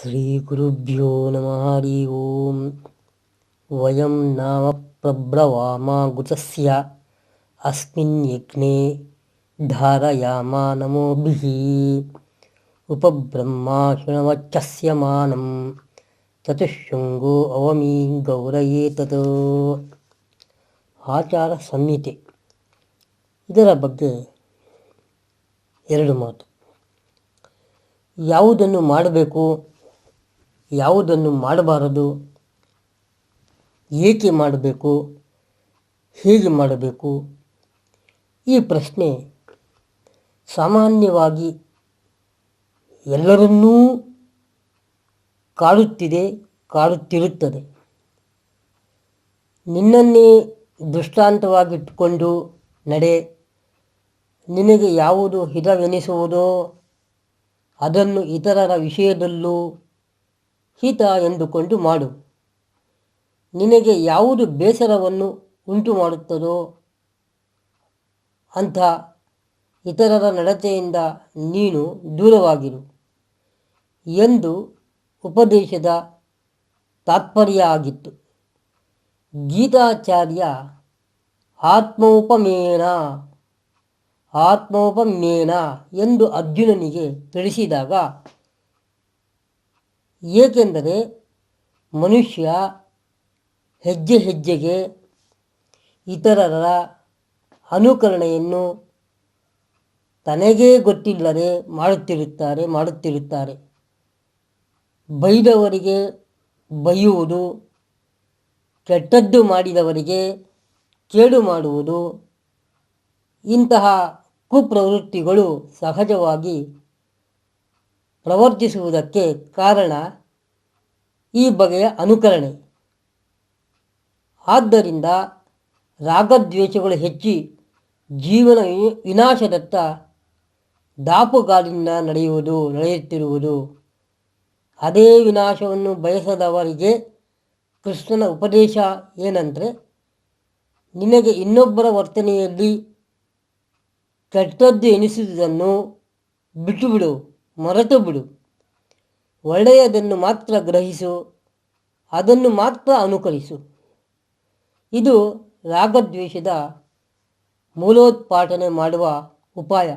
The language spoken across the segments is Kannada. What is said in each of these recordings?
ಶ್ರೀಗುರುಭ್ಯೋ ನಮಃ ಹರಿ ಓಂ. ವಯಂ ನಾಮ ಪ್ರಬ್ರವಾಮ ಗುತಸ್ಯ ಅಸ್ಮಿನ್ ಯಜ್ಞೆ ಧಾರಯಾಮ ನಮೋಭಿಃ ಉಪಬ್ರಹ್ಮ ಶೃಣವಚ್ಚಸ್ಯ ಮಾನಂ ಚತುಃಶೃಂಗೋ ಅವಮಿ ಗೌರಯೇ ತತ್. ಆಚಾರ ಸಂಹಿತೆ, ಇದರ ಬಗ್ಗೆ ಎರಡು ಮಾತು. ಯಾವುದನ್ನು ಮಾಡಬೇಕು, ಯಾವುದನ್ನು ಮಾಡಬಾರದು, ಏಕೆ ಮಾಡಬೇಕು, ಹೇಗೆ ಮಾಡಬೇಕು, ಈ ಪ್ರಶ್ನೆ ಸಾಮಾನ್ಯವಾಗಿ ಎಲ್ಲರನ್ನೂ ಕಾಡುತ್ತಿರುತ್ತದೆ. ನಿನ್ನನ್ನೇ ದೃಷ್ಟಾಂತವಾಗಿಟ್ಟುಕೊಂಡು ನಡೆ, ನಿನಗೆ ಯಾವುದು ಹಿತವೆನಿಸುವುದೋ ಅದನ್ನು ಇತರರ ವಿಷಯದಲ್ಲೂ ಹಿತ ಎಂದುಕೊಂಡು ಮಾಡು. ನಿನಗೆ ಯಾವುದು ಬೇಸರವನ್ನು ಉಂಟು ಮಾಡುತ್ತದೋ ಅಂಥ ಇತರರ ನಡತೆಯಿಂದ ನೀನು ದೂರವಾಗಿರು ಎಂದು ಉಪದೇಶದ ತಾತ್ಪರ್ಯ ಆಗಿತ್ತು. ಗೀತಾಚಾರ್ಯ ಆತ್ಮೋಪಮೇನ ಎಂದು ಅರ್ಜುನನಿಗೆ ತಿಳಿಸಿದಾಗ, ಏಕೆಂದರೆ ಮನುಷ್ಯ ಹೆಜ್ಜೆ ಹೆಜ್ಜೆಗೆ ಇತರರ ಅನುಕರಣೆಯನ್ನು ತನಗೇ ಗೊತ್ತಿಲ್ಲದೆ ಮಾಡುತ್ತಿರುತ್ತಾರೆ. ಬೈದವರಿಗೆ ಬೈಯುವುದು, ಕೆಟ್ಟದ್ದು ಮಾಡಿದವರಿಗೆ ಕೇಡು ಮಾಡುವುದು, ಇಂತಹ ಕುಪ್ರವೃತ್ತಿಗಳು ಸಹಜವಾಗಿ ಪ್ರವರ್ತಿಸುವುದಕ್ಕೆ ಕಾರಣ ಈ ಬಗೆಯ ಅನುಕರಣೆ. ಆದ್ದರಿಂದ ರಾಗದ್ವೇಷಗಳು ಹೆಚ್ಚಿ ಜೀವನ ವಿನಾಶದತ್ತ ದಾಪುಗಾಲಿನಿಂದ ನಡೆಯುತ್ತಿರುವುದು. ಅದೇ ವಿನಾಶವನ್ನು ಬಯಸದವರಿಗೆ ಕೃಷ್ಣನ ಉಪದೇಶ ಏನಂದರೆ, ನಿನಗೆ ಇನ್ನೊಬ್ಬರ ವರ್ತನೆಯಲ್ಲಿ ಕೆಟ್ಟದ್ದು ಎನಿಸುವುದನ್ನು ಬಿಟ್ಟುಬಿಡು, ಮರೆತು ಬಿಡು. ಒಳ್ಳೆಯದನ್ನು ಮಾತ್ರ ಗ್ರಹಿಸು, ಅದನ್ನು ಮಾತ್ರ ಅನುಕರಿಸು. ಇದು ರಾಗದ್ವೇಷದ ಮೂಲೋತ್ಪಾಟನೆ ಮಾಡುವ ಉಪಾಯ,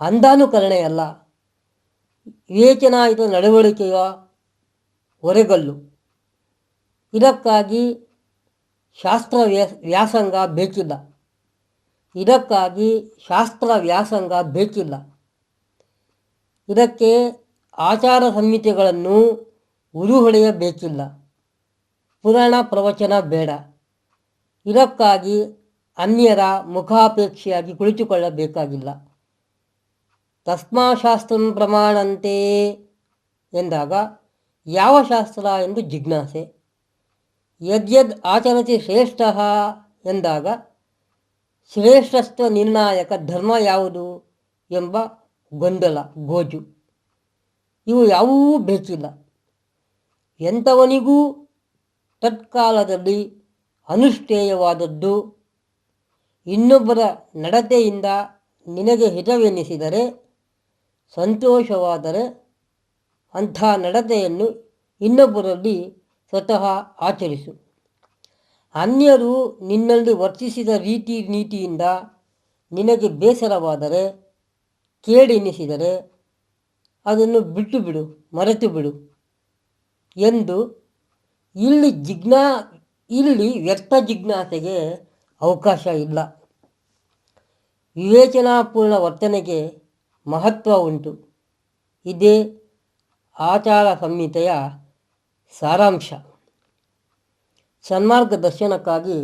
ಅಂಧಾನುಕರಣೆಯಲ್ಲ, ವಿವೇಚನಾಯುತ ನಡವಳಿಕೆಯ ಒರೆಗಲ್ಲು. ಇದಕ್ಕಾಗಿ ಶಾಸ್ತ್ರ ವ್ಯಾಸಂಗ ಬೇಕಿಲ್ಲ. ಇದಕ್ಕೆ ಆಚಾರ ಸಂಹಿತೆಗಳನ್ನು ಉರುಹೊಡೆಯಬೇಕಿಲ್ಲ. ಪುರಾಣ ಪ್ರವಚನ ಬೇಡ. ಇದಕ್ಕಾಗಿ ಅನ್ಯರ ಮುಖಾಪೇಕ್ಷೆಯಾಗಿ ಕುಳಿತುಕೊಳ್ಳಬೇಕಾಗಿಲ್ಲ. ತಸ್ಮಾಶಾಸ್ತ್ರಂ ಪ್ರಮಾಣಂತೆ ಎಂದಾಗ ಯಾವ ಶಾಸ್ತ್ರ ಎಂದು ಜಿಜ್ಞಾಸೆ. ಯದ್ಯದ್ ಆಚರತಿ ಶ್ರೇಷ್ಠ ಎಂದಾಗ ಶ್ರೇಷ್ಠತ್ವ ನಿರ್ಣಾಯಕ ಧರ್ಮ ಯಾವುದು ಎಂಬ ಗೊಂದಲ, ಗೋಜು. ಇವು ಯಾವುವೂ ಬೇಕಿಲ್ಲ. ಎಂಥವನಿಗೂ ತತ್ಕಾಲದಲ್ಲಿ ಅನುಷ್ಠೇಯವಾದದ್ದು. ಇನ್ನೊಬ್ಬರ ನಡತೆಯಿಂದ ನಿನಗೆ ಹಿತವೆನಿಸಿದರೆ, ಸಂತೋಷವಾದರೆ ಅಂಥ ನಡತೆಯನ್ನು ಇನ್ನೊಬ್ಬರಲ್ಲಿ ಸ್ವತಃ ಆಚರಿಸು. ಅನ್ಯರು ನಿನ್ನಲ್ಲಿ ವರ್ತಿಸಿದ ರೀತಿ ನೀತಿಯಿಂದ ನಿನಗೆ ಬೇಸರವಾದರೆ, ಕೇಡೆನಿಸಿದರೆ ಅದನ್ನು ಬಿಟ್ಟು ಬಿಡು, ಮರೆತು ಬಿಡು ಎಂದು. ಇಲ್ಲಿ ವ್ಯರ್ಥ ಜಿಜ್ಞಾಸೆಗೆ ಅವಕಾಶ ಇಲ್ಲ. ವಿವೇಚನಾಪೂರ್ಣ ವರ್ತನೆಗೆ ಮಹತ್ವ ಉಂಟು. ಇದೇ ಆಚಾರ ಸಂಹಿತೆಯ ಸಾರಾಂಶ. ಸನ್ಮಾರ್ಗ ದರ್ಶನಕ್ಕಾಗಿ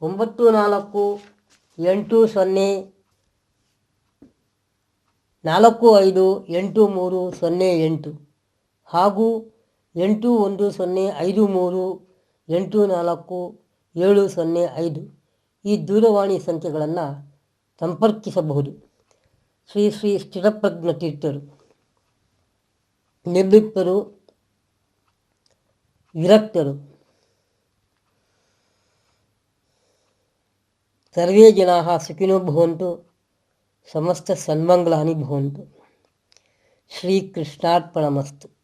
9480458308 ಹಾಗೂ 8105384705 ಈ ದೂರವಾಣಿ ಸಂಖ್ಯೆಗಳನ್ನು ಸಂಪರ್ಕಿಸಬಹುದು. ಶ್ರೀ ಸ್ಥಿರಪ್ರಜ್ಞ ತೀರ್ಥರು, ನಿರ್ಲಿಪ್ತರು, ವಿರಕ್ತರು. ಸರ್ವೇ ಜನಾಃ ಸುಖಿನೋ ಭವಂತು, ಸಮಸ್ತ ಸನ್ಮಂಗಳಾನಿ ಭವಂತು. ಶ್ರೀಕೃಷ್ಣಾರ್ಪಣಮಸ್ತು.